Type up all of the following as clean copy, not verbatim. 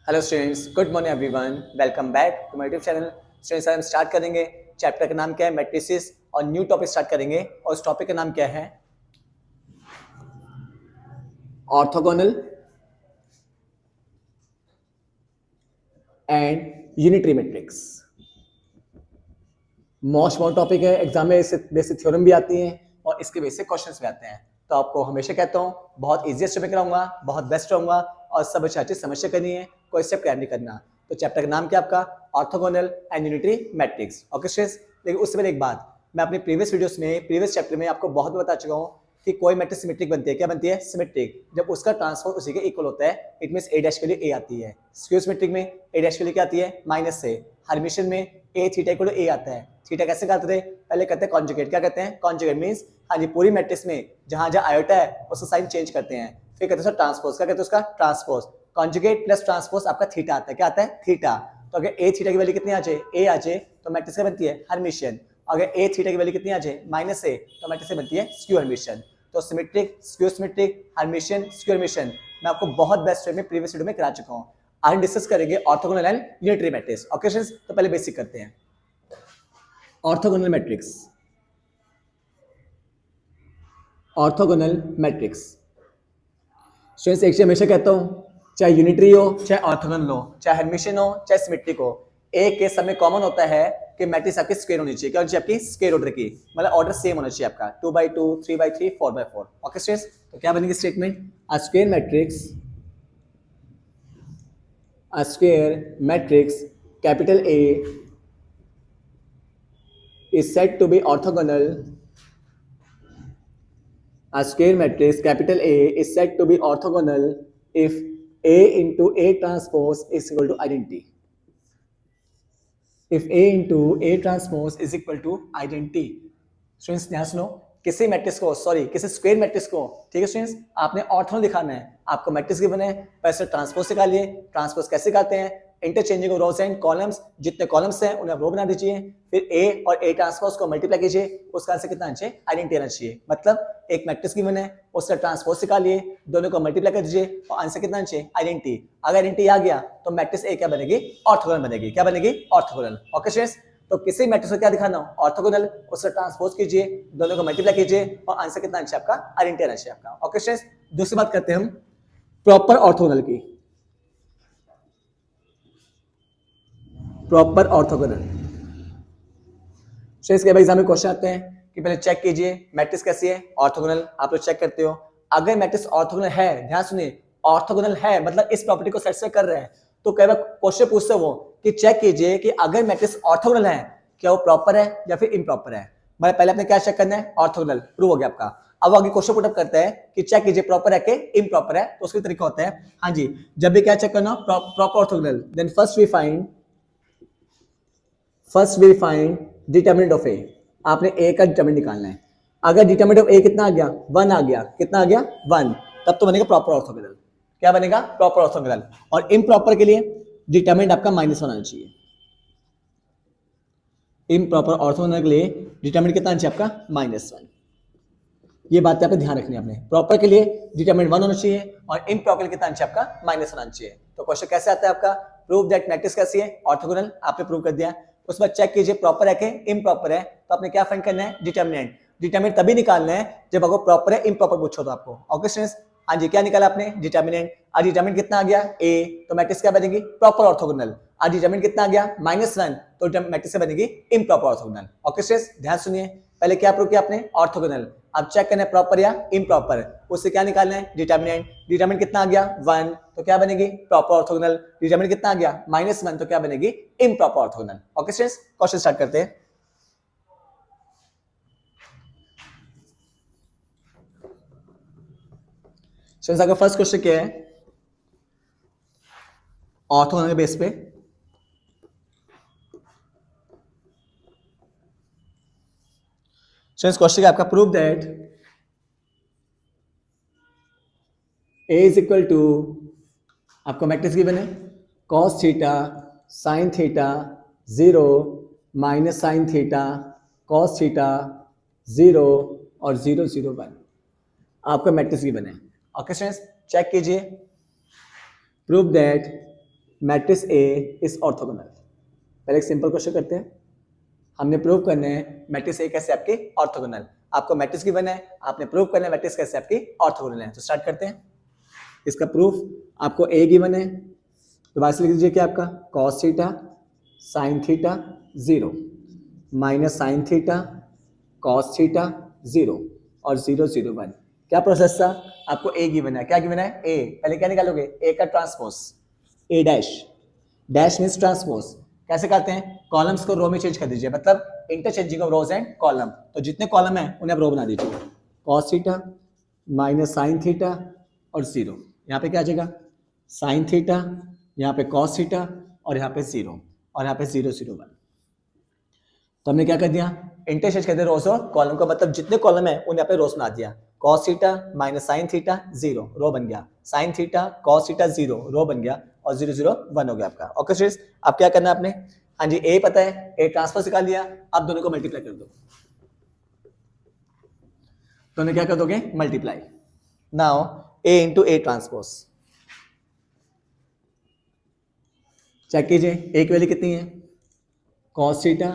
Hello students, good morning everyone. Welcome back to my YouTube channel. Students, हम start करेंगे। Chapter का नाम क्या है? मैट्रिसेस। और न्यू टॉपिक स्टार्ट करेंगे और उस टॉपिक का नाम क्या है? Orthogonal and unitary matrix. Most important topic है। एग्जाम में इससे बेसिक थ्योरम भी आती हैं और इसके बेसिक क्वेश्चंस भी आते हैं। तो आपको हमेशा कहता हूँ, बहुत इजीएस्ट टॉपिक रहूंगा, बहुत बेस्ट रहूंगा और सब अच्छी अच्छी समस्या करनी है, कोई स्टेप क्लियर नहीं करना। तो चैप्टर का नाम क्या आपका? Orthogonal and unitary matrix. Okay students, लेकिन उससे पहले एक बात, मैं अपने प्रीवियस वीडियोस में, प्रीवियस चैप्टर में आपको बहुत बता चुका हूँ कि कोई मैट्रिक्स सिमेट्रिक बनती है। क्या बनती है? सिमेट्रिक। जब उसका ट्रांसफॉर उसी के इक्वल होता है, इट मींस ए डैश के लिए ए आती है। स्क्वायर सिमेट्रिक में ए डैश के लिए क्या आती है? माइनस से। हर्मिशियन में ए थीटा इक्वल टू ए आता है। थीटा कैसे करते थे? पहले कहते हैं कॉन्जुगेट। क्या कहते हैं? कॉन्जुगेट मींस हाँ जी, पूरी मैट्रिक्स में जहां जहां आयोटा है उसका साइन चेंज करते हैं, फिर कहते हैं ट्रांसपोज। क्या कहते हैं उसका? ट्रांसपोज। कॉन्जुगेट प्लस ट्रांसपोज आपका थीटा आता है। क्या आता है? थीटा। तो अगर ए थीटा की वैल्यू कितनी आ जाए? ए आ जाए, तो मैट्रिक्स क्या बनती है? हर्मिशियन। अगर ए थीटा की वैल्यू कितनी आ जाए? माइनस ए, तो मैट्रिक्स बनती है स्क्यू हर्मिशियन। तो symmetric, skew symmetric, Hermitian, skew Hermitian मैं आपको बहुत बेस्ट वे में प्रीवियस वीडियो में करा चुका हूं। आज डिस्कस करेंगे orthogonal and unitary matrix. Okay students, तो पहले बेसिक करते हैं। Orthogonal matrix. Orthogonal matrix students, एक चीज हमेशा कहता हूं, चाहे यूनिटरी हो, चाहे ऑर्थोगोनल हो, चाहे हर्मिशियन हो, चाहे सिमेट्रिक हो, एक केस में कॉमन होता है कि मैट्रिक्स आपकी स्क्वायर होनी चाहिए। क्या होनी चाहिए? आपकी स्क्वायर ऑर्डर की, मतलब ऑर्डर सेम होना चाहिए आपका 2/2, 3/3, 4/4। ओके स्टूडेंट्स, तो क्या बनेगी statement? A square matrix, a square matrix capital A is said to be orthogonal. A square matrix capital A is said to be orthogonal if A into A transpose is equal to identity. If A into A transpose is equal to identity. Students ध्यान सुनो, किसी matrix को, sorry किसी square matrix को, ठीक है students, आपने orthogonal दिखाना है। आपको मैट्रिक्स गिवन है, पहले ट्रांसपोज निकालिए। ट्रांसपोज कैसे करते हैं? Interchanging of rose and columns, जितने कॉलम्स हैं उन्हें रो बना दीजिए, फिर ए और ए ट्रांसपोज को मल्टीप्लाई कीजिए, उसका आंसर कितना आना चाहिए? आइडेंटिटी आना चाहिए। मतलब एक मैट्रिक्स गिवन है, उसका ट्रांसपोज निकालिए, दोनों को मल्टीप्लाई कर दीजिए और आंसर कितना आना चाहिए? आइडेंटिटी। अगर आइडेंटिटी आ गया तो मैट्रिक्स ए क्या बनेगी? ऑर्थोगोनल बनेगी। क्या बनेगी? ऑर्थोगोनल। ओके स्टूडेंट्स, तो किसी मैट्रिक्स को क्या दिखाना हो? ऑर्थोगोनल, उसका ट्रांसपोज कीजिए, दोनों को मल्टीप्लाई कीजिए और आंसर कितना आना चाहिए आपका? आइडेंटिटी आना चाहिए आपका। ओके स्टूडेंट्स, दूसरी बात करते हैं हम प्रॉपर ऑर्थोगोनल की। प्रॉपर ऑर्थोगोनल स्टूडेंट्स के एग्जाम में क्वेश्चन आते हैं कि पहले चेक कीजिए मैट्रिक्स कैसी है, ऑर्थोगोनल। आप लोग चेक करते हो, अगर मैट्रिक्स ऑर्थोगोनल है, ध्यान सुनिए, ऑर्थोगोनल है मतलब इस प्रॉपर्टी को सेटिस्फाई कर रहे हैं, तो कई बार क्वेश्चन पूछते हो कि चेक कीजिए कि अगर मैट्रिक्स ऑर्थोगोनल है, क्या वो प्रॉपर है या फिर इम्प्रॉपर है। मतलब पहले आपने क्या चेक करना है? ऑर्थोगोनल, प्रूव हो गया आपका। अब आगे क्वेश्चन पुटअप करता है कि चेक कीजिए प्रॉपर है कि इम्प्रॉपर है, तो उसका तरीका होता है, हाँ जी, जब भी क्या चेक करना proper orthogonal, then first we find determinant of A. आपने ए का डिटरमिनेंट निकालना है। अगर डिटरमिनेंट ऑफ ए कितना आ गया? 1 आ गया। कितना आ गया? 1। तब तो बनेगा प्रॉपर ऑर्थोगोनल। क्या बनेगा? Proper orthogonal. और इम्प्रॉपर के लिए डिटरमिनेंट आपका -1 आना चाहिए। इम्प्रॉपर ऑर्थोगोनल के लिए डिटरमिनेंट कितना आना चाहिए आपका? -1। ये बात आपने ध्यान रखनी है। आपने प्रॉपर के लिए डिटरमिनेंट 1 होना चाहिए और इम्प्रॉपर के लिए कितना आना चाहिए आपका? -1 आना चाहिए। तो क्वेश्चन कैसे आता है आपका? प्रूव दैट मैट्रिक्स कैसी है? ऑर्थोगोनल। आपने प्रूव कर दिया। उसके बाद चेक कीजिए प्रॉपर है कि इम्प्रॉपर है, तो आपने क्या फाइंड करना है? डिटरमिनेंट। डिटरमिनेंट तभी निकालना है जब आपको प्रॉपर है इम्प्रॉपर पूछो तो आपको। ओके स्टूडेंट्स, हाँ जी, क्या निकाला आपने? डिटरमिनेंट। और डिटरमिनेंट कितना आ गया? ए, तो मैट्रिक्स क्या बनेगी? Proper orthogonal. और डिटरमिनेंट कितना आ गया? -1, तो मैट्रिक्स से बनेगी इम्प्रॉपर ऑर्थोगोनल। ओके स्टूडेंट्स, ध्यान सुनिए, पहले क्या प्रूव किया आपने? ऑर्थोगोनल। अब चेक करना है प्रॉपर या इम्प्रॉपर, उससे क्या निकालना है? डिटरमिनेंट। डिटरमिनेंट कितना आ गया? 1, तो क्या बनेगी? Proper orthogonal. डिटरमिनेंट कितना आ गया? -1, तो क्या बनेगी? Improper orthogonal. Okay students, question start करते हैं। स्टूडेंट्स, अगर फर्स्ट क्वेश्चन क्या है? ऑर्थोगोनल के बेस पे स्टूडेंट्स क्वेश्चन क्या आपका? Prove that A is equal to, आपको मैट्रिक्स गिवन है, cos theta sin theta 0 minus sin theta cos theta 0 और 0 0 1। आपका मैट्रिक्स गिवन है। ओके स्टूडेंट्स, चेक कीजिए, prove that matrix A is orthogonal. पहले एक सिंपल क्वेश्चन करते हैं, हमने प्रूव करना है मैट्रिक्स ए कैसे आपकी ऑर्थोगोनल। आपको मैट्रिक्स गिवन है, आपने प्रूव करना है मैट्रिक्स कैसे आपकी ऑर्थोगोनल है। तो स्टार्ट करते हैं। इसका प्रूफ आपको ए गिवन है, तो बात लिख दीजिए कि आपका cos theta sine theta 0 minus sine theta cos theta 0 और 0 0 1। क्या प्रोसेस था? आपको ए गिवन है। क्या गिवन है? ए। पहले क्या निकालोगे? ए का ट्रांसपोज, ए डैश, डैश मीन्स ट्रांसपोज। कैसे करते हैं? कॉलम्स को रो में चेंज कर दीजिए, मतलब interchanging of rose and column. तो जितने कॉलम है उन्हें आप रो बना दीजिए। Cos theta minus sine theta और 0, यहाँ पे क्या आ जाएगा? साइन थीटा, यहाँ पे कॉस थीटा और यहाँ पे 0 और यहाँ पे 0 0 1। तो हमने क्या कर दिया? इंटरचेंज कर दिया रोज और कॉलम को, मतलब जितने कॉलम है उन्हें यहाँ पे रोज बना दिया। Cos theta minus sine theta 0 रो बन गया, साइन थीटा कॉस थीटा 0 रो बन गया और 0 0 1 हो गया आपका। ओके स्टूडेंट्स, अब क्या करना है आपने? हाँ जी, ए पता है, ए ट्रांसफर निकाल लिया। अब दोनों को मल्टीप्लाई कर दो। दोनों क्या कर दोगे? Multiply. Now A into A transpose. Check कीजिए ए की वैल्यू कितनी है? Cos theta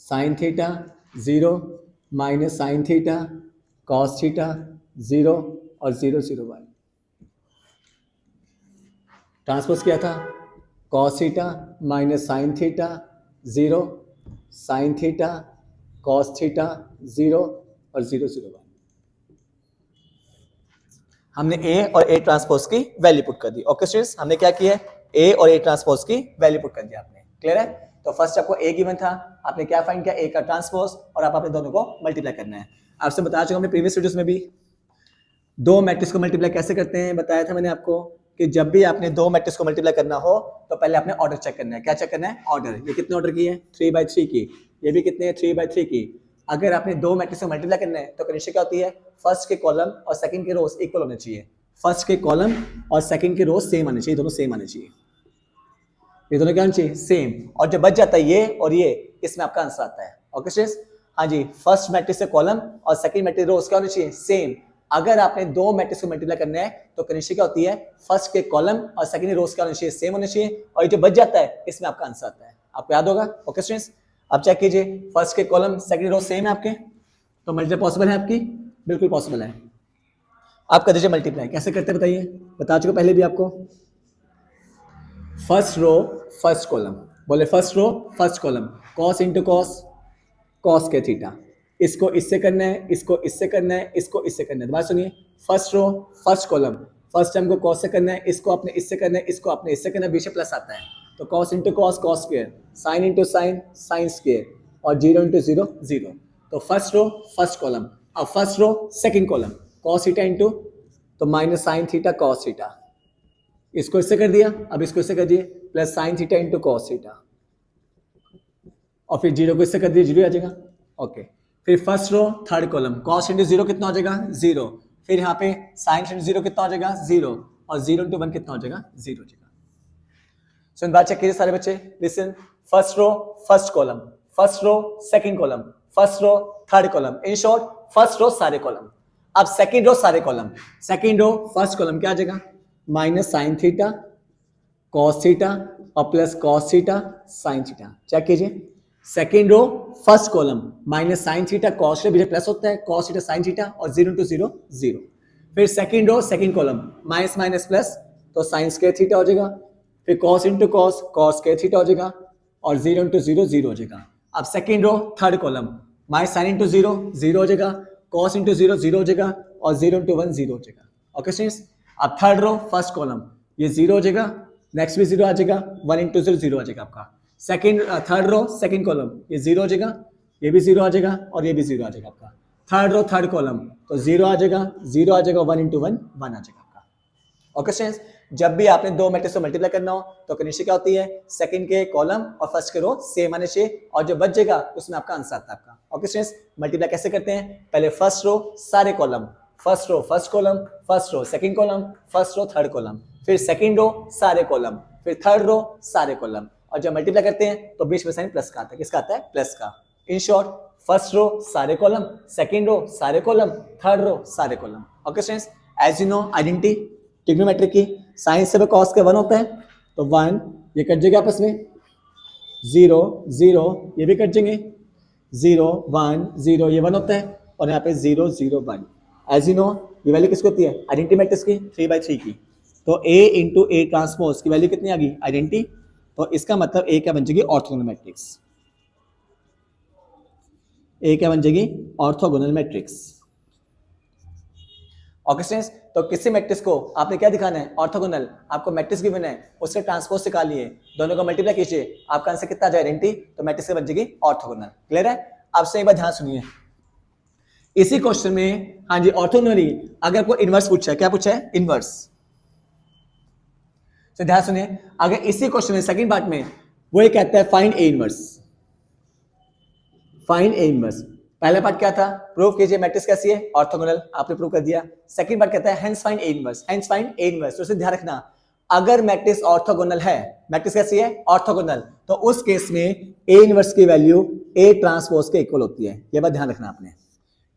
sine theta 0 minus sine theta cos theta 0 और 0 0 1। ट्रांसपोज किया था cos theta minus sine theta 0 sine theta cos theta 0 और 0 0 1। हमने ए और ए ट्रांसपोज की वैल्यू पुट कर दी। ओके स्टूडेंट्स, हमने क्या किया है? ए और ए ट्रांसपोज की वैल्यू पुट कर दिया आपने। क्लियर है? तो फर्स्ट आपको ए गिवन था, आपने क्या फाइंड किया? ए का ट्रांसपोज, और आप अपने दोनों को मल्टीप्लाई करना है। आपसे बता चुका हमने प्रीवियस वीडियोस में भी, दो मैट्रिक्स को मल्टीप्लाई कैसे करते हैं बताया था मैंने आपको, कि जब भी आपने दो मैट्रिक्स को मल्टीप्लाई करना हो तो पहले आपने ऑर्डर चेक करना है। क्या चेक करना है? ऑर्डर। ये कितने ऑर्डर की है? 3/3 की। ये भी कितने? 3/3 की। अगर आपने दो मैट्रिक्स को मल्टीप्लाई करना है तो कंडीशन क्या होती है? फर्स्ट के कॉलम और सेकंड के रोज इक्वल होने चाहिए। फर्स्ट के कॉलम और सेकंड के रोज सेम आने चाहिए, दोनों सेम आने चाहिए। ये दोनों क्या होना चाहिए? सेम। और जब बच जाता है ये और ये, इसमें आपका आंसर आता है। ओके स्टूडेंट्स, हाँ जी, फर्स्ट मैट्रिक्स से कॉलम और सेकंड मैट्रिक्स रोज क्या होनी चाहिए? सेम। अगर आपने दो मैट्रिक्स को मल्टीप्लाई करना है तो कंडीशन क्या होती है? फर्स्ट के कॉलम और सेकंड रोज क्या होने चाहिए? सेम होने चाहिए। और ये जो बच जाता है इसमें आपका आंसर आता है। आपको याद होगा? ओके स्टूडेंट्स, अब चेक कीजिए, फर्स्ट के कॉलम सेकंड रोज सेम है आपके, तो मल्टीप्लाई पॉसिबल है आपकी? बिल्कुल पॉसिबल है। आप कर दीजिए मल्टीप्लाई। कैसे करते हैं बताइए? बता चुका पहले भी आपको। फर्स्ट रो फर्स्ट कॉलम, बोले first row first column, cos into cos, cos के थीटा। इसको इससे करना है, इसको इससे करना है, इसको इससे करना है। दोबारा सुनिए, first row first column, first term को कॉस से करना है, इसको आपने इससे करना है, इसको आपने इससे करना है, बीच में प्लस आता है तो cos into cos cos square, sine into sine sine square और 0 इंटू 0 0। तो फर्स्ट रो फर्स्ट कॉलम। अब first row second column, cos theta into, तो minus sine theta cos theta, इसको इससे कर दिया, अब इसको इससे कर दिए, plus sine theta into cos theta, और फिर 0 को इससे कर दिए, 0 आ जाएगा। ओके, फिर first row third column, cos into 0 कितना हो जाएगा? 0। फिर यहाँ पे साइन इंटू 0 कितना हो जाएगा? 0। और 0 इंटू 1 कितना हो जाएगा? 0 हो जाएगा। सो बात चेक कीजिए सारे बच्चे, listen. First row first column, first row second column, first row third column, in short first row सारे कॉलम। अब सेकंड रो सारे column, second row first column क्या आ जाएगा? Minus sine theta cos theta और plus cos theta sine theta. Check कीजिए, second row first column minus sine theta cos से plus होता है, कॉस थीटा साइन थीटा और 0 इंटू 0 0। फिर second row second column minus minus plus, तो sine square theta हो जाएगा। फिर cos into cos cos square theta हो जाएगा और 0 इंटू 0 0 हो जाएगा। अब second row third column minus sine into 0 0 हो जाएगा, कॉस इंटू 0 0 हो जाएगा और 0 इंटू 1 0 हो जाएगा। ओके स्टूडेंट्स, अब थर्ड रो फर्स्ट कॉलम, ये 0 हो जाएगा, नेक्स्ट भी 0 आ जाएगा, 1 इंटू 0 0 आ जाएगा आपका। Second third row second column, ये 0 हो जाएगा, ये भी 0 आ जाएगा और ये भी 0 आ जाएगा आपका। थर्ड रो थर्ड कॉलम, तो 0 आ जाएगा, 0 आ जाएगा, 1 इंटू 1 1 आ जाएगा आपका। ओके स्टूडेंट्स, जब भी आपने दो मैट्रिक्स को मल्टीप्लाई करना हो तो कंडीशन क्या होती है? सेकंड के कॉलम और फर्स्ट के रो सेम आने चाहिए, और जो बच जाएगा उसमें आपका आंसर आता है आपका। ओके स्टूडेंट्स, मल्टीप्लाई कैसे करते हैं? पहले फर्स्ट रो सारे column, first row first column, first row second column, first row third column, फिर सेकंड रो सारे कॉलम, फिर थर्ड रो सारे कॉलम, और जब मल्टीप्लाई करते हैं तो बीच में साइन प्लस का आता है। किसका आता है? प्लस का। इन शॉर्ट, फर्स्ट रो सारे कॉलम, सेकंड रो सारे कॉलम, थर्ड रो सारे column. Okay students, as you know identity trigonometry की, साइन से cos के 1 होता है, तो 1 ये कट जाएगा आपस में, 0 0 ये भी कट जाएंगे, 0 1 0 ये 1 होता है, और यहाँ पे 0 0 1। एज यू नो ये वैल्यू किसकी होती है, आइडेंटिटी मैट्रिक्स की, 3/3 की। तो A इंटू A ट्रांसपोज की वैल्यू कितनी आ गई, आइडेंटिटी। तो इसका मतलब A क्या बन जाएगी, ऑर्थोगोनल मैट्रिक्स। A क्या बन जाएगी, ऑर्थोगोनल मैट्रिक्स। ओके स्टूडेंट्स, तो किसी मैट्रिक्स को आपने क्या दिखाना है, ऑर्थोगोनल। आपको मैट्रिक्स गिवन है, उसके ट्रांसपोज निकालिए, दोनों को मल्टीप्लाई कीजिए, आपका आंसर कितना आ जाए, आइडेंटिटी, तो मैट्रिक्स बन जाएगी ऑर्थोगोनल। क्लियर है। अब से एक बार ध्यान सुनिए, इसी क्वेश्चन में, हाँ जी, ऑर्थोगोनली अगर कोई इनवर्स पूछा है, क्या पूछा है, इनवर्स। तो ध्यान सुनिए, अगर इसी क्वेश्चन में सेकंड पार्ट में वो ये कहता है find A inverse, find A inverse. पहला पार्ट क्या था, प्रूव कीजिए मैट्रिक्स कैसी है, ऑर्थोगोनल, आपने प्रूव कर दिया। सेकंड पार्ट कहता है hence find A inverse, hence find A inverse. तो इसे ध्यान रखना, अगर मैट्रिक्स ऑर्थोगोनल है, मैट्रिक्स कैसी है, ऑर्थोगोनल, तो उस केस में ए इनवर्स की वैल्यू ए ट्रांसपोज के इक्वल होती है। ये बात ध्यान रखना आपने।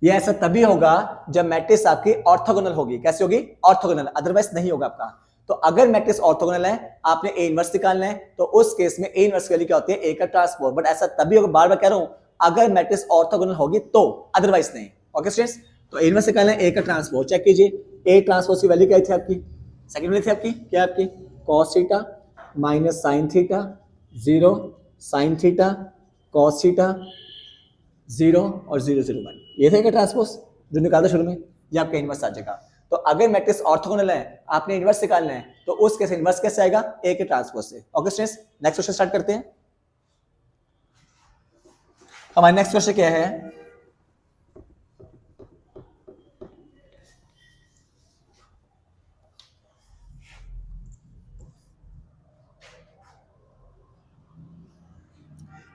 ये ऐसा तभी होगा जब मैट्रिक्स आपकी ऑर्थोगोनल होगी। कैसी होगी, ऑर्थोगोनल, अदरवाइज नहीं होगा आपका। तो अगर मैट्रिक्स ऑर्थोगोनल है, आपने ए इनवर्स निकालना है, तो उस केस में ए इनवर्स की वैल्यू क्या होती है, ए का ट्रांसपोज। बट ऐसा तभी होगा, बार बार कह रहा हूं, अगर मैट्रिक्स ऑर्थोगोनल होगी तो, अदरवाइज नहीं। ओके स्टूडेंट्स, तो ए इनवर्स निकालना है, ए का ट्रांसपोज। चेक कीजिए, ए ट्रांसपोज की वैल्यू क्या थी आपकी, सेकंड वैल्यू थी आपकी क्या, आपकी cos theta minus sin theta 0, sin theta cos theta 0 और 0 0 1। ये था का ट्रांसपोज जो निकाला शुरू में, ये आपका इनवर्स आ जाएगा। तो अगर मैट्रिक्स ऑर्थोगोनल है, आपने इनवर्स निकालना है, तो उस केस इनवर्स कैसे आएगा, ए के ट्रांसपोज से। Okay students, next question start करते हैं। हमारा नेक्स्ट क्वेश्चन क्या है,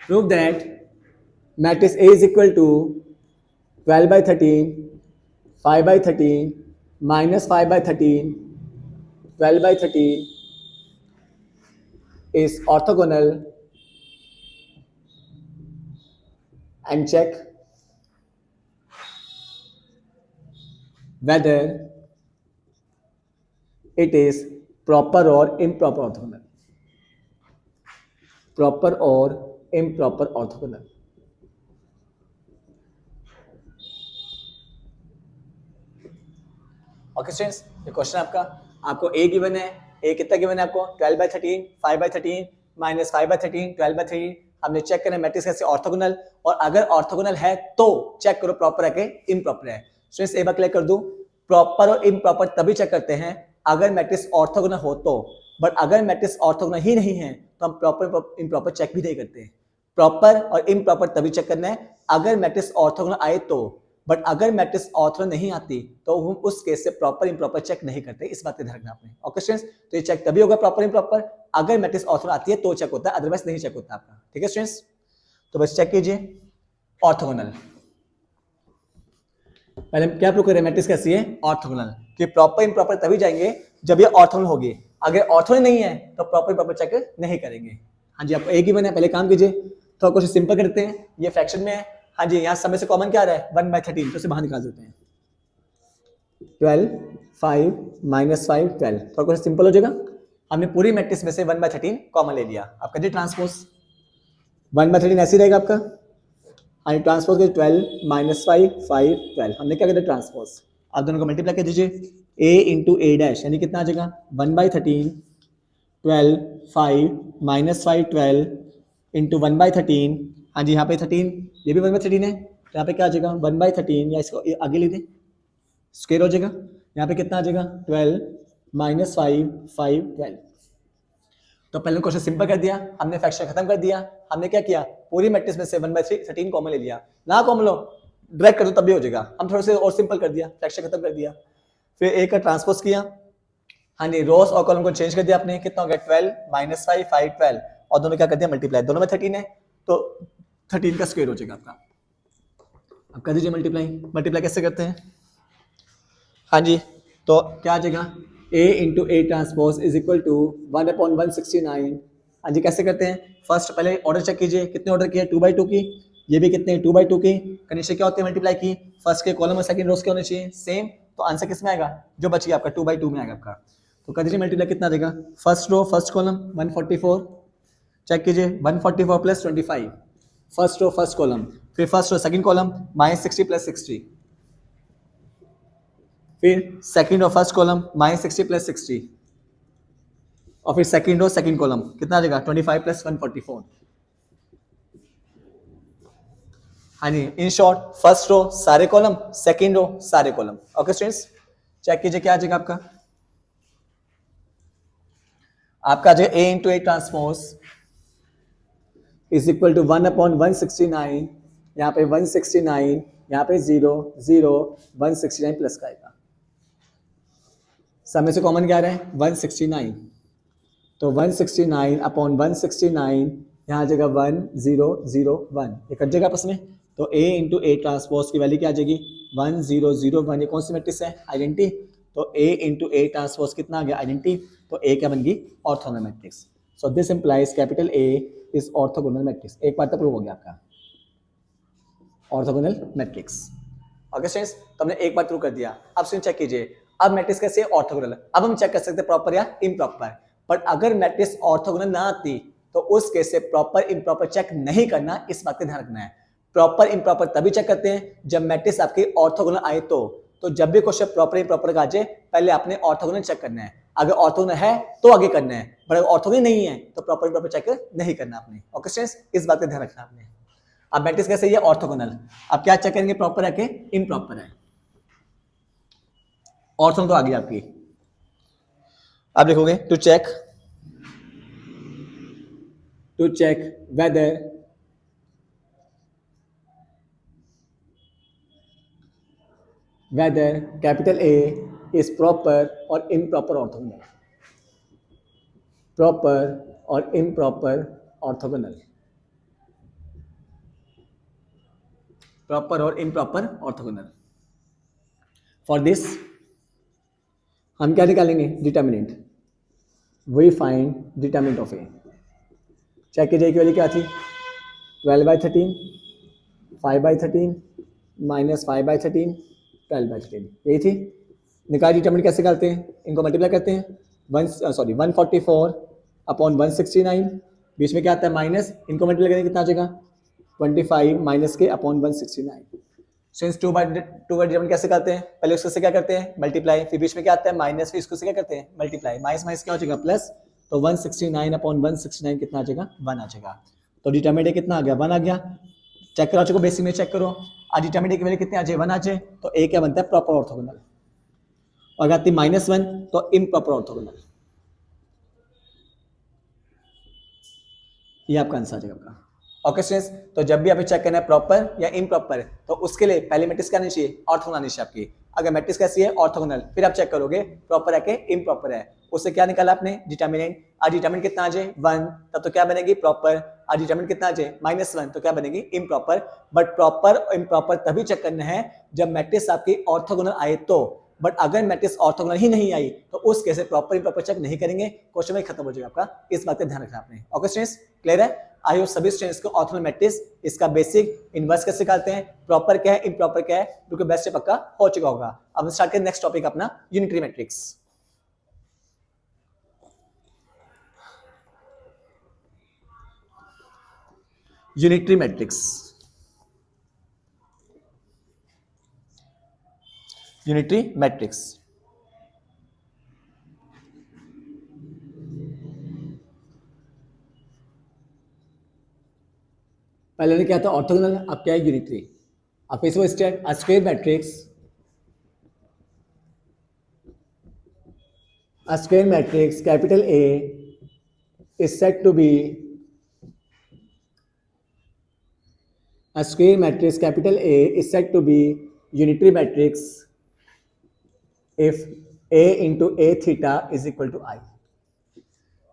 prove that matrix A is equal to 12/13, 5/13, minus 5/13, 12/13 is orthogonal, and check whether it is proper or improper orthogonal, proper or improper orthogonal। Okay students, ये question आपको ए given है, ए कितना given है आपको, 12/13, 5/13, माइनस 5/13, 12/13। हमने check करना मैट्रिक्स कैसे orthogonal, और अगर ऑर्थोगोनल है तो चेक करो प्रॉपर है कि इम्प्रॉपर है। स्टूडेंट्स एक बार क्लियर कर दूं, प्रॉपर और इम्प्रॉपर तभी चेक करते हैं अगर मैट्रिक्स ऑर्थोगोनल हो तो। बट अगर मैट्रिक्स ऑर्थोगोनल ही नहीं है तो हम प्रॉपर इम्प्रॉपर चेक भी नहीं करते। प्रॉपर और इम्प्रॉपर तभी चेक करना है अगर मैट्रिक्स ऑर्थोगोनल आए तो। बट अगर मैट्रिक्स ऑर्थोगोनल नहीं आती तो हम उस केस से प्रॉपर इम्प्रॉपर चेक नहीं करते। इस बात का ध्यान रखना आपने। ओके स्टूडेंट्स, तो ये चेक तभी होगा प्रॉपर इम्प्रॉपर अगर मैट्रिक्स ऑर्थोगोनल आती है तो चेक होता है, अदरवाइज नहीं चेक होता आपका। ठीक है स्टूडेंट्स, तो बस चेक कीजिए ऑर्थोगोनल। पहले क्या प्रूव करें मैट्रिक्स कैसी है, ऑर्थोगोनल। कि प्रॉपर इम्प्रॉपर तभी जाएंगे जब ये ऑर्थोगोनल होगी। अगर ऑर्थोगोनल नहीं है तो प्रॉपर इम्प्रॉपर चेक नहीं करेंगे। हाँ जी, आपको एक ही बना है, पहले काम कीजिए। तो कुछ सिंपल करते हैं, ये फ्रैक्शन में है। हाँ जी, यहाँ समय से कॉमन क्या आ रहा है, 1/13, तो इसे बाहर निकाल देते हैं। 12 5 माइनस 5 12, तो कुछ सिंपल हो जाएगा। हमने पूरी मैट्रिक्स में से 1/13 कॉमन ले लिया। आपका जी ट्रांसपोज 1/13 ऐसे रहेगा आपका। हाँ, ट्रांसपोज के 12 माइनस 5 5 12, हमने क्या किया ट्रांसपोज। आप दोनों को मल्टीप्लाई कर दीजिए, a इंटू ए डैश यानी कितना आ जाएगा 1/13, 12 5 माइनस 5 12 इंटू 1/13। हाँ जी, यहाँ पे 13, ये भी 1/13 है, तो यहाँ पे क्या आ जाएगा 1/13, या इसको आगे ले दें स्क्वायर हो जाएगा। यहाँ पे कितना आ जाएगा 12 माइनस 5 5 12। तो पहले क्वेश्चन सिंपल कर दिया हमने, फ्रैक्शन खत्म कर दिया। हमने क्या किया, पूरी मैट्रिक्स में से 1/13 कॉमन ले लिया। ना कॉमन लो डायरेक्ट कर दो तब भी हो जाएगा। हम थोड़े से और सिंपल कर दिया, फ्रैक्शन खत्म कर दिया। फिर ए का ट्रांसपोज किया। हाँ जी, रोज और कॉलम को चेंज कर दिया आपने। कितना हो गया 12 माइनस 5 5 12, और दोनों क्या कर दिया मल्टीप्लाई। दोनों में 13 है तो 13 का स्क्वायर हो जाएगा आपका। अब कर दीजिए मल्टीप्लाई। मल्टीप्लाई कैसे करते हैं, हाँ जी, तो क्या आ जाएगा a into A transpose is equal to 1/169। हाँ जी, कैसे करते हैं, फर्स्ट पहले ऑर्डर चेक कीजिए, कितने ऑर्डर किए 2/2 की, ये भी कितने 2/2 की। कंडीशन क्या होती है मल्टीप्लाई की, फर्स्ट के कॉलम और सेकंड रोज के होने चाहिए सेम। तो आंसर किस में आएगा, जो बच गया आपका 2/2 में आएगा आपका। तो कर दीजिए मल्टीप्लाई, कितना देगा, first row first column 144, check कीजिए 144 plus 25, first row first column, फिर first row second column -60 plus 60, फिर second row first column -60 plus 60, और फिर सेकंड रो सेकंड कॉलम कितना आ जाएगा 25 प्लस 144। हाँ जी, इन शॉर्ट फर्स्ट रो सारे कॉलम, सेकंड रो सारे कॉलम। ओके स्टूडेंट्स, चेक कीजिए क्या आ जाएगा आपका आ जाएगा A into A transpose is equal to 1/169, यहाँ पे 169, यहाँ पे 0 0 169 प्लस का आएगा, सब में से कॉमन क्या आ रहा है 169, तो 169/169 यहाँ आ जाएगा 1001, ये कट जाएगा आपस में, तो A इंटू A ट्रांसपोज की वैल्यू क्या आ जाएगी 1001, ये कौन सी मैट्रिक्स है आइडेंटिटी, तो A इंटू A ट्रांसपोज कितना आ गया आइडेंटिटी, तो A क्या बन गई orthogonal matrix. So this implies capital A is orthogonal matrix. एक बार तक प्रूव हो गया आपका ऑर्थोगोनल मैट्रिक्स। ओके स्टूडेंट्स, तो हमने एक बार प्रूव कर दिया। अब स्टूडेंट चेक कीजिए, अब मैट्रिक्स कैसे है ऑर्थोगोनल। अब हम चेक कर सकते हैं प्रॉपर या इम्प्रॉपर, बट अगर मैट्रिक्स ऑर्थोगोनल ना आती तो उस केस से प्रॉपर इम्प्रॉपर चेक नहीं करना, इस बात का ध्यान रखना है। प्रॉपर इम्प्रॉपर तभी चेक करते हैं जब मैट्रिक्स आपकी ऑर्थोगोनल आए, तो जब भी क्वेश्चन प्रॉपर इम्प्रॉपर का आ जाए पहले आपने ऑर्थोगोनल चेक करना है। अगर ऑर्थोगोनल है तो आगे करना है, बट अगर ऑर्थोगोनल नहीं है तो प्रॉपर इम्प्रॉपर चेक नहीं करना आपने। ओके स्टूडेंट्स, इस बात का ध्यान रखना आपने। अब मैट्रिक्स कैसे है ऑर्थोगोनल, अब क्या चेक करेंगे प्रॉपर है कि इम्प्रॉपर है। ऑर्थोगोनल तो आ गई आपकी। अब लिखोगे to check whether capital A is proper or improper orthogonal, proper or improper orthogonal, proper or improper orthogonal। For this हम क्या निकालेंगे determinant, we find determinant of A। Check कीजिए की वैल्यू क्या थी 12/13, 5/13 -5/13 12/13, यही थी। निकाल डिटर्मिनेंट कैसे करते हैं, इनको मल्टीप्लाई करते हैं 144/169, बीच में क्या आता है माइनस, इनको मल्टीप्लाई करेंगे कितना आ जाएगा 25 माइनस के अपॉन 169। सिंस 2 बाय डिटर्मिनेंट कैसे करते हैं, पहले उससे क्या करते हैं मल्टीप्लाई, फिर बीच में क्या आता है माइनस, फिर इसको से क्या करते हैं मल्टीप्लाई, माइनस क्या हो जाएगा प्लस, तो 169/169 कितना आ जाएगा 1 आ जाएगा। तो डिटर्मिनेंट कितना आ गया 1 आ गया। चेक करो, चुको बेसिक में चेक करो, आज डिटर्मिनेंट की वैल्यू कितनी आ जाए 1 आ जाए, तो A क्या बनता है प्रॉपर ऑर्थोगोनल, और अगर आती -1 तो इम्प्रॉपर ऑर्थोगोनल। ये आपका आंसर आ जाएगा आपका। ओके स्टूडेंट्स, तो जब भी आप चेक करना है प्रॉपर या इम्प्रॉपर, तो उसके लिए पहले मैट्रिक्स क्या आनी चाहिए ऑर्थोगोनल आनी चाहिए आपकी। अगर मैट्रिक्स कैसी है ऑर्थोगोनल, फिर आप चेक करोगे प्रॉपर है कि इम्प्रॉपर है, उससे क्या निकाला आपने डिटर्मिनेंट, आज डिटर्मिनेंट कितना आ जाए 1, तब तो क्या बनेगी प्रॉपर, आज डिटर्मिनेंट कितना आ जाए -1 तो क्या बनेगी इम्प्रॉपर। बट प्रॉपर इम्प्रॉपर तभी चेक करना है जब मैट्रिक्स आपकी ऑर्थोगोनल आए तो, बट अगर मैट्रिक्स ऑर्थोगोनल ही नहीं आई तो उस केस में प्रॉपर इम्प्रॉपर चेक नहीं करेंगे, क्वेश्चन में खत्म हो जाएगा आपका। इस बात का ध्यान रखना आपने। ओके स्टूडेंट्स, क्लियर है। आई होप सभी स्टूडेंट्स को ऑर्थोगोनल मैट्रिक्स इसका बेसिक इनवर्स कैसे निकालते हैं, प्रॉपर क्या है इम्प्रॉपर क्या है, क्योंकि बेस्ट पक्का हो चुका होगा। अब स्टार्ट करें नेक्स्ट टॉपिक अपना unitary matrix. Unitary matrix, unitary matrix पहले क्या था ऑर्थोगोनल, अब क्या है यूनिटरी। अब फिर से state a square matrix, a square matrix capital A is said to be a square matrix capital A is said to be unitary matrix if A into A theta is equal to I।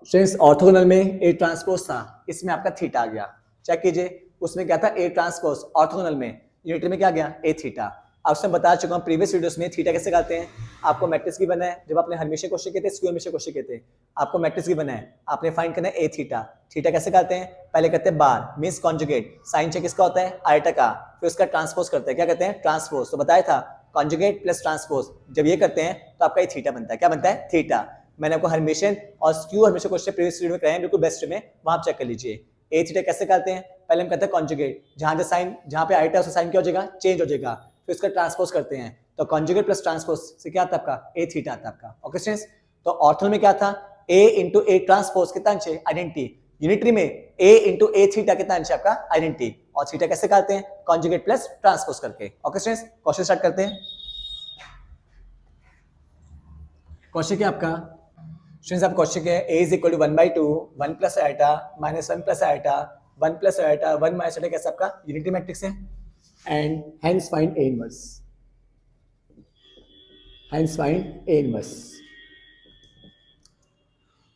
Students orthogonal में A transpose था, इसमें आपका theta आ गया। Check कीजिए उसमें क्या था A transpose, orthogonal में यूनिटरी में क्या गया A थीटा। आपसे बता चुका हूं प्रीवियस वीडियोस में थीटा कैसे करते हैं। आपको मैट्रिक्स की बना है, जब आपने हमेशा क्वेश्चन किए थे स्क्वायर हमेशा क्वेश्चन किए थे, आपको मैट्रिक्स की बना है, आपने फाइंड करना है A थीटा। थीटा कैसे करते हैं, पहले करते हैं bar means conjugate, sign check किसका होता है आयटा का, फिर उसका ट्रांसपोज करते हैं, क्या कहते हैं ट्रांसपोज। तो बताया था कॉन्जुगेट प्लस ट्रांसपोज, जब ये करते हैं तो आपका ये थीटा बनता है, क्या बनता है थीटा। मैंने आपको हर्मिशन और skew Hermitian question previous video में कराए हैं, बिल्कुल बेस्ट में, वहां आप चेक कर लीजिए। ए थीटा कैसे करते हैं, पहले हम करते हैं कॉन्जुगेट, जहां पे आइटा उसका साइन क्या हो जाएगा, चेंज हो जाएगा, फिर उसका ट्रांसपोज करते हैं, तो कॉन्जुगेट प्लस ट्रांसपोज से क्या आता है आपका, ए थीटा आता है आपका। ओके स्टूडेंट्स, तो ऑर्थो में क्या था, ए इंटू ए ट्रांसपोज कितना अंश है, आइडेंटिटी। यूनिटरी में ए इंटू ए थीटा कितना अंश है आपका, आइडेंटिटी। और थीटा कैसे करते हैं, कॉन्जुगेट प्लस ट्रांसपोज करके। ओके स्टूडेंट्स, क्वेश्चन स्टार्ट करते हैं। क्वेश्चन क्या आपका, स्टूडेंट्स आप क्वेश्चन क्या है, a is equal to 1/2 1 plus iota minus 1 plus iota 1 plus iota 1 minus iota कैसा आपका यूनिटी मैट्रिक्स है, and hence find a inverse, hence find a inverse.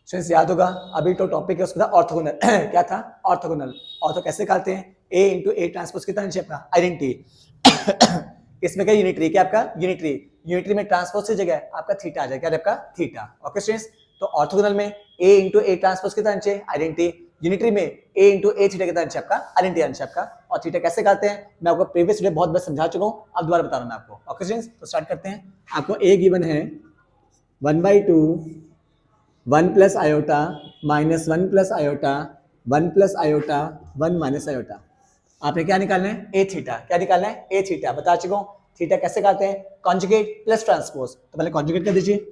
Students याद होगा अभी तो टॉपिक है उसका था ऑर्थोगोनल क्या था, ऑर्थोगोनल। ऑर्थो कैसे करते हैं, a इंटू ए ट्रांसपोज कितना अंश है आपका, आइडेंटिटी। इसमें क्या यूनिटरी, क्या आपका यूनिटरी, यूनिटरी में ट्रांसपोज की जगह आपका थीटा आ जाएगा, क्या आपका थीटा। ओके स्टूडेंट्स, तो ऑर्थोगोनल में a इंटू ए ट्रांसपोज कितना अंश है, आइडेंटिटी। यूनिटरी में a इंटू ए थीटा कितना अंश है आपका, आइडेंटिटी अंश है आपका। और थीटा कैसे करते हैं मैं आपको प्रीवियस वीडियो बहुत बार समझा चुका हूँ, अब दोबारा बता रहा हूँ मैं आपको। ओके स्टूडेंट्स, तो स्टार्ट करते हैं। आपको a गिवन है 1/2 1 plus iota minus 1 plus iota 1 plus iota 1 minus iota. आपने क्या निकालना है, ए थीटा। क्या निकालना है, ए थीटा। बता चुका हूँ थीटा कैसे करते हैं, कॉन्जुगेट प्लस ट्रांसपोज। तो पहले कॉन्जुगेट कर दीजिए,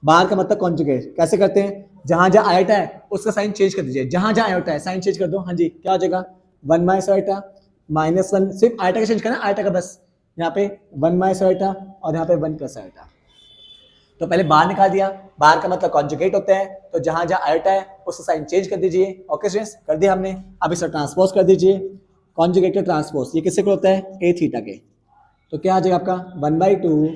बाहर का मतलब कॉन्जुगेट कैसे करते हैं, जहां जहां आयोटा है उसका साइन चेंज कर दीजिए, जहां जहां आयोटा है साइन चेंज कर दो। हाँ जी, क्या हो जाएगा 1 माइनस आयोटा माइनस 1, सिर्फ आयोटा का चेंज करना, आयोटा का बस, यहाँ पे 1 माइनस आयोटा और यहाँ पे 1 प्लस आयोटा। तो पहले बाहर निकाल दिया, बाहर का मतलब कॉन्जुगेट होता है, तो जहां जहां आयोटा है उसका साइन चेंज कर दीजिए। ओके स्टूडेंट्स, कर दिया हमने। अब इसे ट्रांसपोज कर दीजिए, कॉन्जुगेट का ट्रांसपोज, ये किससे होता है, ए थीटा के। तो क्या आ जाएगा आपका 1/2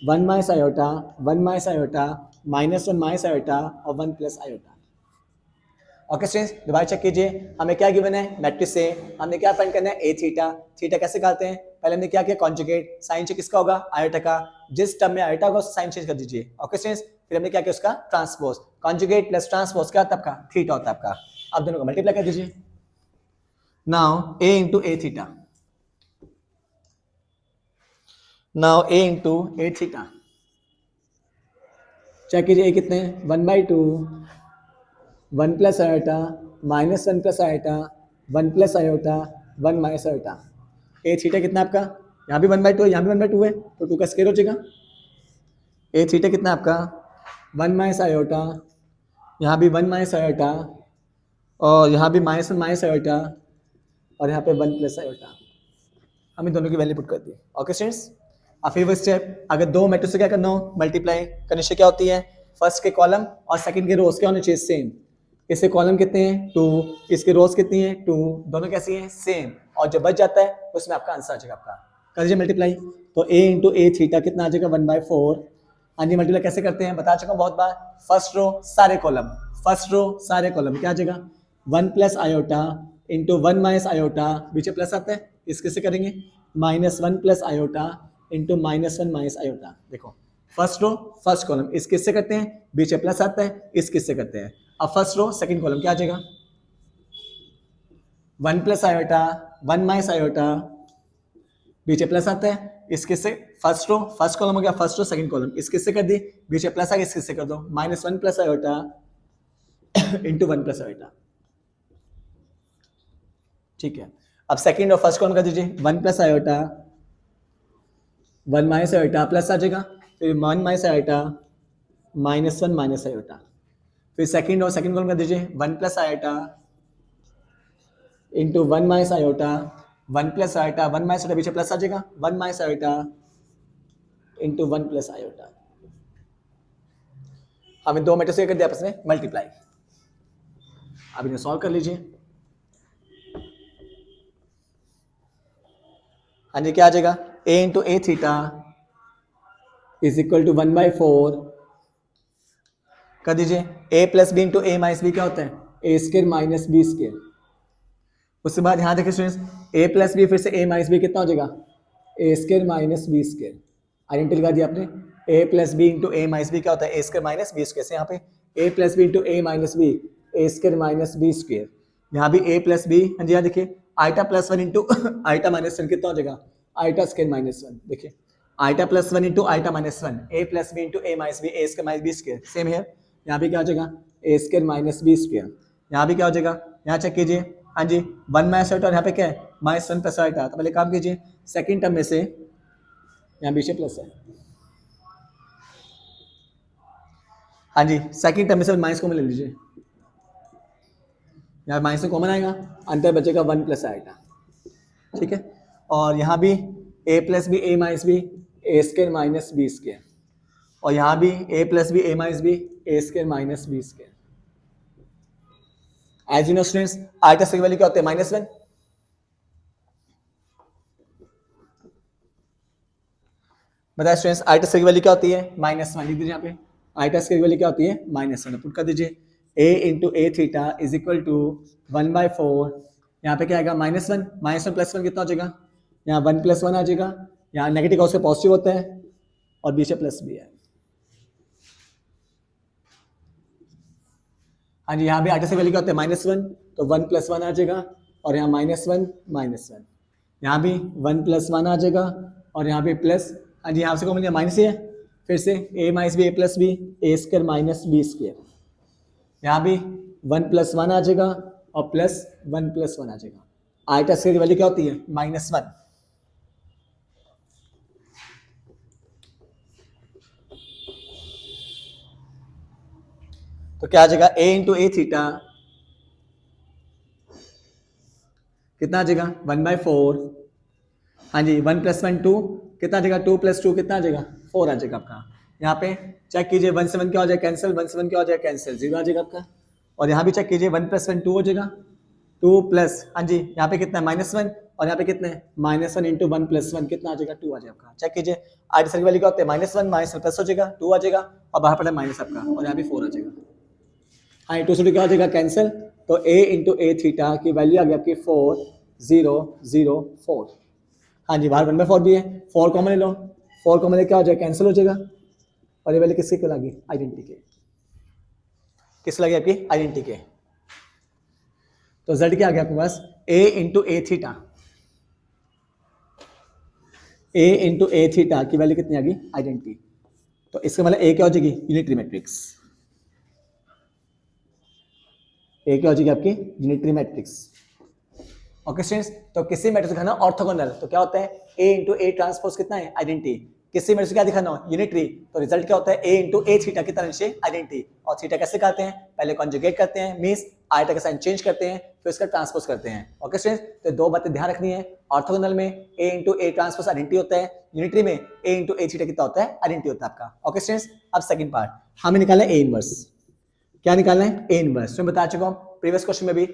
1 minus iota 1 minus iota minus 1 minus iota और 1 प्लस आयोटा। ओके स्टूडेंट्स, दोबारा चेक कीजिए, हमें क्या गिवन है मैट्रिक्स से, हमने क्या फाइंड करना है, ए थीटा। थीटा कैसे करते हैं, पहले हमने क्या किया, कॉन्जुगेट, साइन चेंज किसका होगा, आयोटा का, जिस टर्म में आयोटा होगा साइन चेंज कर दीजिए। ओके स्टूडेंट्स, फिर हमने क्या किया, उसका ट्रांसपोज, कॉन्जुगेट प्लस ट्रांसपोज क्या होता है आपका, थीटा होता है आपका। अब दोनों को मल्टीप्लाई कर दीजिए। Now A into A theta, now A into A theta. Check कीजिए, ए कितने हैं, 1/2 1 plus iota minus 1 plus iota 1 plus iota 1 minus iota. A theta कितना आपका, यहाँ भी 1/2 है, यहाँ भी 1/2 है, तो 2 का स्क्वायर हो जाएगा। ए थीटा कितना आपका 1 माइनस आयोटा, यहाँ भी 1 माइनस आयोटा और यहाँ भी माइनस 1 माइनस आयोटा और यहाँ पे 1 प्लस आयोटा। हम इन दोनों की वैल्यू पुट कर दी। ओके स्टूडेंट्स, अब फिर वो स्टेप, अगर दो मैट्रिक्स से क्या करना हो, मल्टीप्लाई करने से क्या होती है, फर्स्ट के कॉलम और सेकंड के रोज क्या होने चाहिए, सेम। इसके कॉलम कितने हैं 2, इसके रोज कितनी है 2, दोनों कैसी हैं सेम, और जो बच जाता है उसमें आपका आंसर आ जाएगा आपका। कर दीजिए मल्टीप्लाई, तो a इंटू ए थीटा कितना आ जाएगा 1/4। हाँ जी, मल्टीप्लाई कैसे करते हैं बता चुका हूँ बहुत बार, फर्स्ट रो सारे कॉलम, फर्स्ट रो सारे कॉलम क्या आ जाएगा 1 plus iota into 1 minus iota, बीच में प्लस आता है, इसके से करेंगे minus 1 plus iota into minus 1 minus iota. देखो फर्स्ट रो फर्स्ट कॉलम, इस किससे करते हैं, बीच में प्लस आता है, इस किससे करते हैं। अब फर्स्ट रो सेकंड कॉलम क्या आ जाएगा 1 प्लस आयोटा 1 माइनस आयोटा, बीच में प्लस आता है, इस किससे, फर्स्ट रो फर्स्ट कॉलम हो गया, फर्स्ट रो सेकंड कॉलम, इस किससे कर दी, बीच में प्लस आ गया, इस किससे कर दो minus 1 plus iota into 1 plus iota. ठीक है, अब सेकंड और फर्स्ट कॉलम कर दीजिए 1 plus iota 1 minus iota plus आ जाएगा, फिर 1 minus iota minus 1 minus iota, फिर सेकंड और सेकंड कॉलम कर दीजिए 1 plus iota into 1 minus iota 1 plus iota 1 minus iota, पीछे प्लस आ जाएगा 1 minus iota into 1 plus iota. हमें दो मैट्रिक्स कर दिया आपस में मल्टीप्लाई। अब इन्हें सॉल्व कर लीजिए। हाँ जी, क्या आ जाएगा a into A theta is equal to 1/4, कर दीजिए a plus B into A minus B क्या होता है A square minus B square. उसके बाद यहाँ देखिए स्टूडेंट्स a प्लस बी फिर से a माइनस बी कितना हो जाएगा A square minus B square. Identity लगा दिया आपने, a plus B into A minus B क्या होता है A square minus B square से, यहाँ पे a plus B into A minus B A square minus B square, यहाँ भी a प्लस बी, हाँ जी यहाँ देखिए iota plus 1 into iota minus 1 कितना हो जाएगा आइटा स्क्वायर माइनस 1। देखिए iota plus 1 into iota minus 1, a plus B into A minus B A square minus B square, same है यहाँ भी क्या हो जाएगा A square minus B square, यहाँ भी क्या हो जाएगा, यहाँ चेक कीजिए, हाँ जी 1 माइनस आयोटा और यहाँ पे क्या है माइनस 1 प्लस आयोटा। तो पहले काम कीजिए सेकंड टर्म में से यहाँ पीछे प्लस है, हाँ जी सेकंड टर्म में से माइनस कॉमन ले लीजिए, यहाँ माइनस से कॉमन आएगा, अंतर बचेगा 1 प्लस आएगा, ठीक है। और यहाँ भी a plus B A minus B A square minus B square, और यहाँ भी a plus B A minus B A square minus B square. As you know students iota की वैल्यू क्या होती है -1। बताइए स्टूडेंट्स आइटा की वैल्यू क्या होती है -1। लिख दीजिए यहाँ पे आइटा की वैल्यू क्या होती है -1। पुट कर दीजिए a into A theta is equal to 1/4, यहाँ पे क्या आएगा -1, -1 प्लस 1 कितना हो जाएगा, यहाँ 1 प्लस 1 आ जाएगा, यहाँ नेगेटिव कॉस से पॉजिटिव होता है और बीच में प्लस भी है। हाँ जी यहाँ भी आइटा की वैल्यू क्या होता है -1, तो 1 प्लस 1 आ जाएगा, और यहाँ -1, यहाँ भी 1 प्लस 1 आ जाएगा, और यहाँ पे प्लस, हाँ जी यहाँ से कॉमन माइनस ही है, फिर से a minus B A plus B A square minus B square, यहाँ भी 1 प्लस 1 आ जाएगा और प्लस 1 प्लस 1 आ जाएगा। आइटा की वैल्यू क्या होती है -1। तो क्या आ जाएगा a इंटू ए थीटा कितना आ जाएगा 1/4, हाँ जी 1 प्लस 1 2 कितना आ जाएगा, 2 प्लस 2 कितना आ जाएगा 4 आ जाएगा आपका। यहाँ पे चेक कीजिए 1 से 1 क्या हो जाएगा कैंसिल, 1 से 1 क्या हो जाएगा कैंसिल, 0 आ जाएगा आपका। और यहाँ भी चेक कीजिए 1 प्लस 1 2 हो जाएगा, 2 प्लस, हाँ जी यहाँ पे कितना है -1, और यहाँ पे कितना है -1 इंटू 1 प्लस 1 कितना आ जाएगा 2 आ जाएगा आपका। चेक कीजिए आइटा की वैल्यू क्या होती है -1 -1 प्लस हो जाएगा 2 आ जाएगा, और बाहर पड़ा माइनस आपका, और यहाँ भी 4 आ जाएगा। हाँ 2 से 2 क्या हो जाएगा कैंसिल, तो a इंटू ए थीटा की वैल्यू आ गई आपकी 4 0 0 4। हाँ जी बाहर 1/4 भी है, 4 कॉमन ले लो, 4 कॉमन ले क्या हो जाएगा कैंसिल हो जाएगा, और ये वैल्यू किसकी को लगी आइडेंटिटी के, किस लगी आपकी आइडेंटिटी के। तो z क्या आ गया आपके पास a into A theta, a into A theta की वैल्यू कितनी आ गई आइडेंटिटी। तो इसका मतलब a क्या हो जाएगी यूनिटरी मैट्रिक्स, a क्या हो जाएगी आपकी यूनिटरी मैट्रिक्स। ओके स्टूडेंट्स, तो किसी मैट्रिक्स दिखाना ऑर्थोगोनल तो क्या होता है a इंटू ए ट्रांसपोज कितना है आइडेंटिटी, किसी मैट्रिक्स क्या दिखाना हो यूनिटरी तो रिजल्ट क्या होता है a इंटू ए थीटा की तरह से आइडेंटिटी। और थीटा कैसे करते हैं, पहले कॉन्जुगेट करते हैं मींस आइटा का साइन चेंज करते हैं फिर उसका ट्रांसपोज करते हैं। ओके स्टूडेंट्स, तो दो बातें ध्यान रखनी है, ऑर्थोगोनल में a into A transpose identity होता है, यूनिटरी में a इंटू ए थीटा कितना होता है आइडेंटिटी होता है आपका। ओके स्टूडेंट्स, अब सेकंड पार्ट हमें निकालना है a इनवर्स। क्या निकालना है a इनवर्स, मैं बता चुका हूं प्रीवियस क्वेश्चन में भी।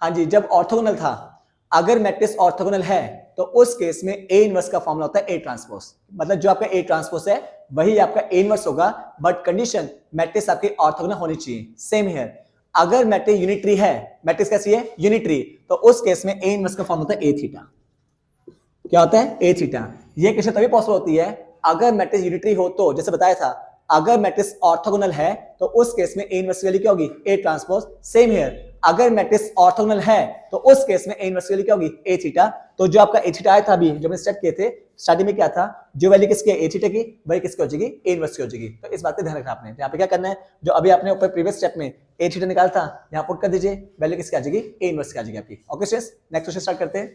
हाँ जी जब ऑर्थोगोनल था, अगर मैट्रिक्स ऑर्थोगोनल है तो उस केस में ए इनवर्स का फॉर्मूला होता है ए ट्रांसपोज, मतलब जो आपका ए ट्रांसपोज है वही आपका ए इनवर्स होगा, बट कंडीशन मैट्रिक्स आपकी ऑर्थोगोनल होनी चाहिए। सेम हियर, अगर मैट्रिक्स यूनिटरी है, मैट्रिक्स कैसी है यूनिटरी, तो उस केस में ए इनवर्स का फॉर्मूला होता है ए थीटा। क्या होता है ए थीटा। ये केस तभी पॉसिबल होती है अगर मैट्रिक्स यूनिटरी हो, तो जैसे बताया था अगर मैट्रिक्स ऑर्थोगोनल है तो उस केस में ए इनवर्स की वैल्यू क्या होगी ए ट्रांसपोज। सेम हियर, अगर मैट्रिक्स ऑर्थोगोनल है तो उस केस में ए इनवर्स की वैल्यू क्या होगी ए थीटा। तो जो आपका ए थीटा आया था अभी जब मैंने स्टार्ट किए थे, स्टार्टिंग में क्या था, जो वैल्यू किसकी है ए थीटा की वही किसकी हो जाएगी ए इनवर्स की हो जाएगी। तो इस बात का ध्यान रखना आपने। यहाँ पे क्या करना है, जो अभी आपने ऊपर प्रीवियस स्टेप में ए थीटा निकाला था यहाँ पुट कर दीजिए, वैल्यू किसकी आ जाएगी ए इनवर्स की आ जाएगी आपकी। Okay students, next question start करते हैं।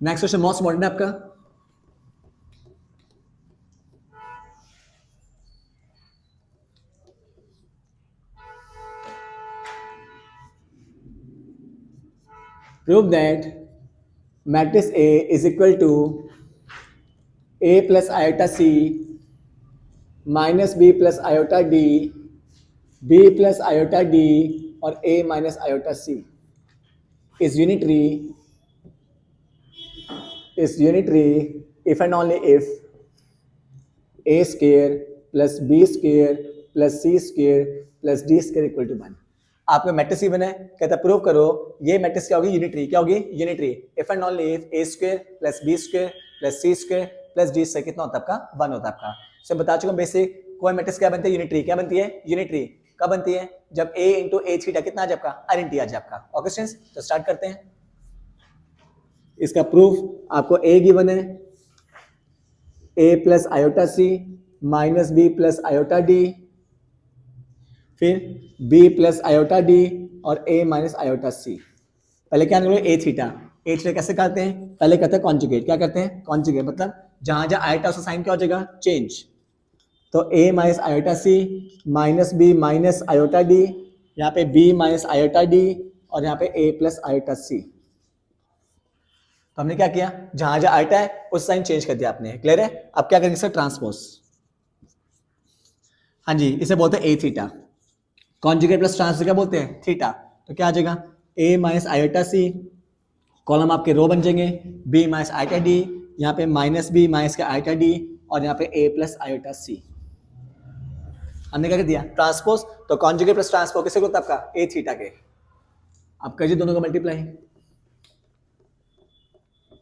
नेक्स्ट क्वेश्चन मोस्ट इम्पोर्टेंट है आपका। Prove that matrix A is equal to A plus iota C minus B plus iota D, B plus iota D और A minus iota C is unitary if and only if A square plus B square plus C square plus D square equal to 1। आपका matrix ही बना है, कहता prove करो ये matrix क्या होगी unitary. क्या होगी unitary if and only if A square plus B square plus C square plus D square कितना होता है आपका 1 होता है आपका। सो बता चुका हूं बेसिक, कोई मैट्रिक्स क्या बनती है यूनिटरी। क्या बनती है यूनिटरी, कब बनती है जब a इंटू ए थीटा कितना आ जाए आपका आइडेंटिटी आ जाए आपका। ओके स्टूडेंट्स, तो स्टार्ट करते हैं। इसका प्रूफ आपको a गिवन है a plus iota C minus B plus iota D, फिर बी प्लस आयोटा डी और ए माइनस आयोटा सी। पहले क्या निकले ए थीटा। ए थीटा कैसे करते हैं, पहले करते हैं कॉन्जुगेट। क्या करते हैं, कॉन्जुगेट, मतलब जहां जहां आयोटा उसका साइन क्या हो जाएगा, चेंज। तो A minus iota C minus B minus iota D, यहाँ पे बी माइनस आयोटा डी और यहाँ पे ए प्लस आयोटा सी। तो हमने क्या किया, जहां जहां आयोटा है उस साइन चेंज कर दिया आपने। क्लियर है। अब क्या करेंगे सर, ट्रांसपोज। हाँ जी, इसे बोलते हैं ए थीटा। कॉन्जुगेट प्लस ट्रांसपोज क्या बोलते हैं, थीटा। तो क्या आ जाएगा, ए माइनस आयोटा सी, कॉलम आपके रो बन जाएंगे, बी माइनस आयोटा डी, यहाँ पे माइनस बी माइनस का आयोटा डी और यहाँ पे ए प्लस आयोटा सी। हमने क्या कर दिया, ट्रांसपोज। तो कॉन्जुगेट प्लस ट्रांसपोज किसे बोलता है आपका, ए थीटा के। आप करिए दोनों का multiply.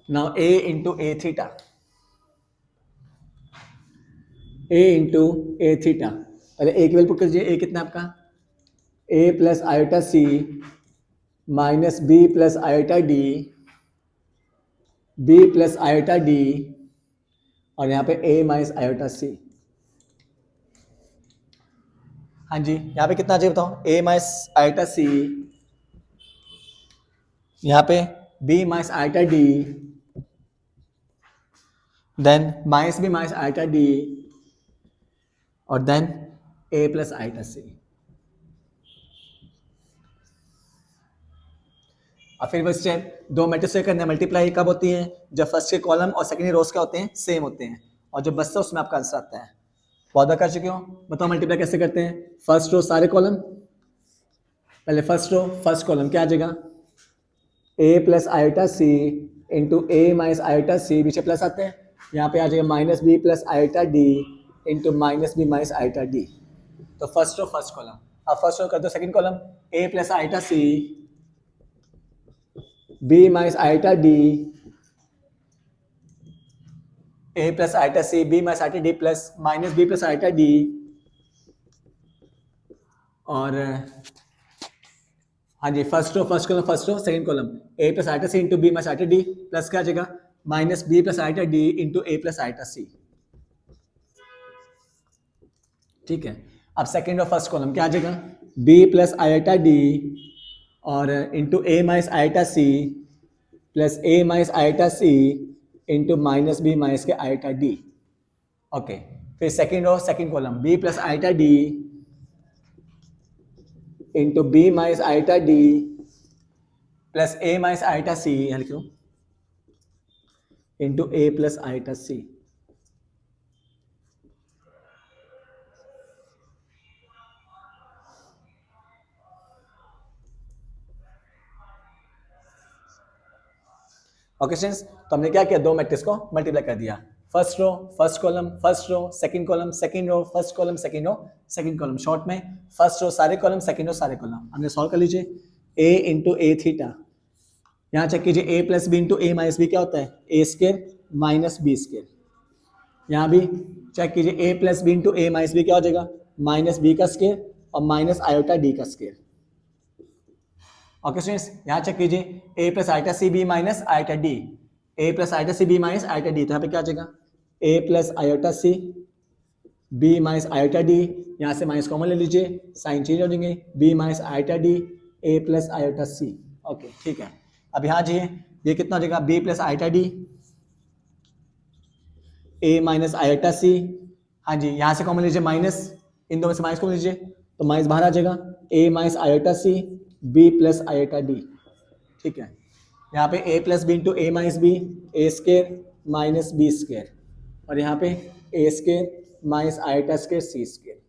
Now A into A theta, A into A theta. पहले ए की वैल्यू पुट कीजिए, ए कितना आपका, A plus iota C minus B plus iota D, B plus iota D और यहाँ पे ए माइनस आयोटा सी। हाँ जी, यहाँ पे कितना आ जाए बताओ, ए माइनस आयोटा सी, यहाँ पे B minus iota D, then minus B minus iota D और then A plus iota C. और फिर वो स्टेप दो मैट्रिक्स से करना है, मल्टीप्लाई कब होती है, जब फर्स्ट के कॉलम और सेकेंड रोज क्या होते हैं, सेम होते हैं, और जो बचता है उसमें आपका आंसर आता है। पौधा कर चुके हो, बताओ मल्टीप्लाई कैसे करते हैं। फर्स्ट रो सारे कॉलम, पहले फर्स्ट रो फर्स्ट कॉलम क्या आ जाएगा, A plus iota C into A minus iota C, पीछे प्लस आते हैं, यहाँ पे आ जाएगा minus B plus iota D into minus B minus iota D. तो फर्स्ट रो फर्स्ट कॉलम। अब फर्स्ट रो कर दो second column, A plus iota C, B minus iota D, A plus iota C, B minus iota D plus minus B plus iota D और हाँ जी first row first column first row second column, A plus iota C into B minus iota D plus क्या आ जाएगा, minus B plus iota D into A plus iota C. ठीक है। अब second और फर्स्ट कॉलम क्या आ जाएगा, बी प्लस आयोटा डी और into A minus iota C plus A minus iota C into minus B minus के iota D. Okay, फिर सेकंड और second column B plus iota D into B minus iota D plus A minus iota C, यहाँ लिख लो, into A plus iota C. Okay students, तो हमने क्या किया, दो मैट्रिक्स को मल्टीप्लाई कर दिया। First row first column first row second column second row first column second row second column, short में फर्स्ट रो सारे कॉलम सेकंड रो सारे कॉलम। हमने सॉल्व कर लीजिए, a इंटू ए थीटा, यहाँ चेक कीजिए a plus B into A minus B क्या होता है, A square minus B square. यहाँ भी चेक कीजिए a plus B into A minus B क्या हो जाएगा, माइनस बी का स्क्वायर और माइनस आयोटा डी का स्क्वायर। ओके स्टूडेंट्स, यहाँ चेक कीजिए a plus iota C B minus iota D, a plus iota C B minus iota D, तो यहाँ पे क्या आ जाएगा, a plus iota C b minus iota D, यहाँ से माइनस कॉमन ले लीजिए, साइन चेंज हो जाएंगे, b minus iota D a plus iota C. Okay ठीक है। अब यहाँ जाइए, ये कितना हो जाएगा, b plus iota D a minus iota C. हाँ जी, यहाँ से कॉमन लीजिए माइनस, इन दोनों में से माइनस कॉमन लीजिए तो माइनस बाहर आ जाएगा, a minus iota C b plus iota D. ठीक है। यहाँ पे a plus B into A minus B, A square minus B square और यहाँ पे A square minus iota square C square,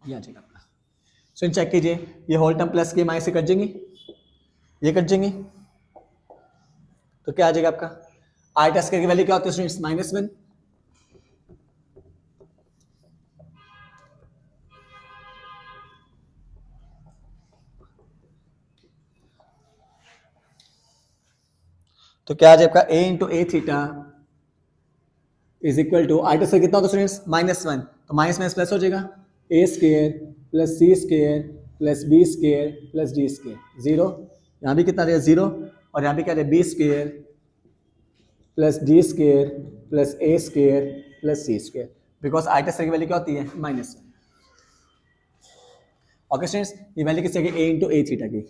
ये आ जाएगा अपना। सो चेक कीजिए, ये होल टर्म प्लस के माइनस से कट जाएंगी, ये कट जाएंगी, तो क्या आ जाएगा आपका, आयोटा स्क्वायर की वैल्यू क्या होती है स्टूडेंट्स, -1। तो क्या आ जाएगा, a into A theta is equal to iota square कितना होता है स्टूडेंट्स, -1, तो माइनस माइनस प्लस हो जाएगा, A square plus C square plus B square plus D square, 0। यहाँ भी कितना आ जाएगा 0 और यहाँ भी क्या आ जाएगा, B square plus D square plus A square plus C square. Because I test की वैल्यू क्या होती है -1। ओके स्टूडेंट्स, ये वैल्यू किसकी आ गई a इंटू ए थीटा की,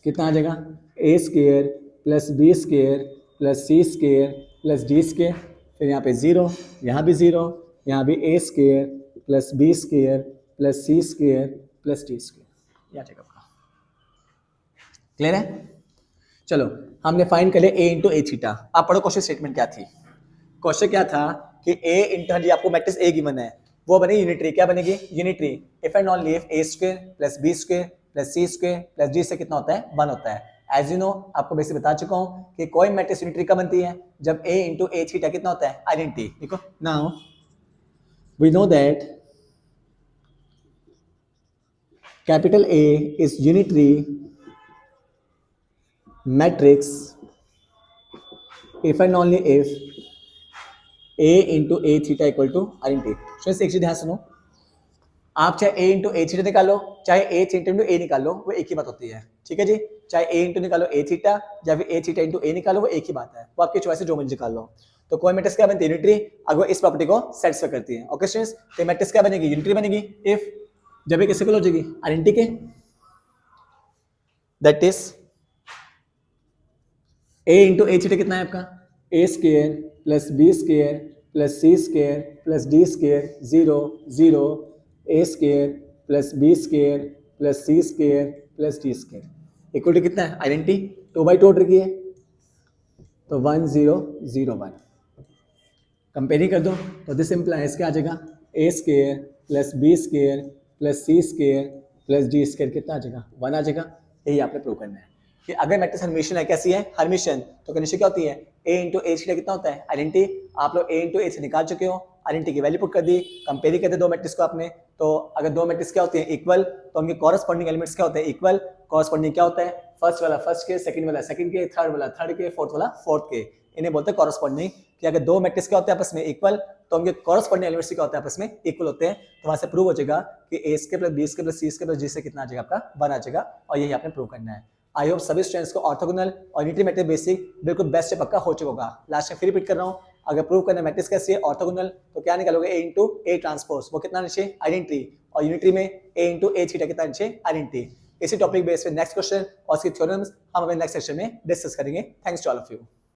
कितना आ जाएगा A square plus B square plus C square plus D square, फिर यहाँ पे 0, यहाँ भी 0, यहाँ भी A square plus B square plus C square plus D square, ये आ जाएगा आपका। क्लियर है? चलो हमने फाइंड कर लिया ए इंटू ए थीटा। आप पढ़ो क्वेश्चन स्टेटमेंट क्या थी। क्वेश्चन क्या था कि ए इंटू आपको मैट्रिक्स ए गिवन है, वो बनेगी यूनिटरी। क्या बनेगी? Unitary. If and only if A square plus B square plus C square plus D से कितना होता है? 1 होता है। एज यू नो, आपको बेसिक बता चुका हूं कि कोई मैट्रिक्स यूनिटरी कब बनती है? जब ए इंटू ए थीटा कितना होता है? आइडेंटिटी। देखो now we know that capital A is unitary matrix if and only if a into a theta equal to identity. एक चीज ध्यान सुनो, आप चाहे a इंटू ए थीटा निकालो चाहे a थीटा इंटू ए निकालो, वो एक ही बात होती है। ठीक है जी, चाहे a इंटू निकालो a थीटा या फिर a थीटा इंटू ए निकालो, वो एक ही बात है। वो आपकी चॉइस है, जो मर्जी निकाल लो। तो कोई मैट्रिक्स क्या बनती है? यूनिटरी, अगर इस प्रॉपर्टी को सेटिस्फाई करती है। ओके स्टूडेंट्स, तो मैट्रिक्स क्या बनेगी? यूनिटरी बनेगी इफ जब ये किससे इक्वल हो जाएगी? आइडेंटिटी के, that is a into A theta कितना है आपका? A square plus B square plus C square plus D square 0 0, A square plus B square plus C square plus D square equal to कितना है? Identity 2/2 रखी है, तो 1 0 0 1। Comparing कर दो तो दिस इंप्लाइज क्या आ जाएगा? A square plus B square plus C square plus D square कितना आ जाएगा? 1 आ जाएगा। यही आपने प्रूव करना है कि अगर मैट्रिक्स हर्मिशियन है, कैसी है? हर्मिशियन, तो कंडीशन क्या होती है? a इंटू ए थीटा कितना होता है? आइडेंटिटी। आप लोग a इंटू ए से निकाल चुके हो, आइडेंटिटी की वैल्यू पुट कर दी, कंपेयर कर दे दो मैट्रिक्स को आपने। तो अगर दो मैट्रिक्स क्या होती है? इक्वल, तो उनके कॉरस्पॉन्डिंग एलिमेंट्स क्या होते हैं? इक्वल। कॉरस्पॉन्डिंग क्या होता है? फर्स्ट वाला फर्स्ट के, सेकंड वाला सेकंड के, थर्ड वाला थर्ड के, फोर्थ वाला फोर्थ के। इन्हें बोलते हैं कॉरस्पॉन्डिंग। कि अगर दो मैट्रिक्स क्या होते हैं आपस में? इक्वल, तो उनके कॉरस्पॉन्डिंग एलिमेंट्स क्या होते हैं? आपस में इक्वल होते हैं। तो वहां से प्रूव हो जाएगा कि A square plus B square plus C square plus D से कितना आ जाएगा? आपका 1 आ जाएगा। और यही आपने प्रूव करना है। आई होप सभी स्टूडेंट्स को ऑर्थोगोनल और यूनिटरी मैट्रिक्स बेसिक बिल्कुल बेस्ट से पक्का हो चुका होगा। लास्ट में फिर रिपीट कर रहा हूँ, अगर प्रूव करना मैट्रिक्स कैसी है ऑर्थोगोनल, तो क्या निकालोगे? ए इंटू ए ट्रांसपोज, वो कितना नीचे? आइडेंटिटी। और यूनिटरी में ए इंटू ए थीटा कितना नीचे? आइडेंटिटी। इसी टॉपिक बेस पे नेक्स्ट क्वेश्चन और उसकी थ्योरम्स हम अपने नेक्स्ट सेक्शन में डिस्कस करेंगे। Thanks to all of you.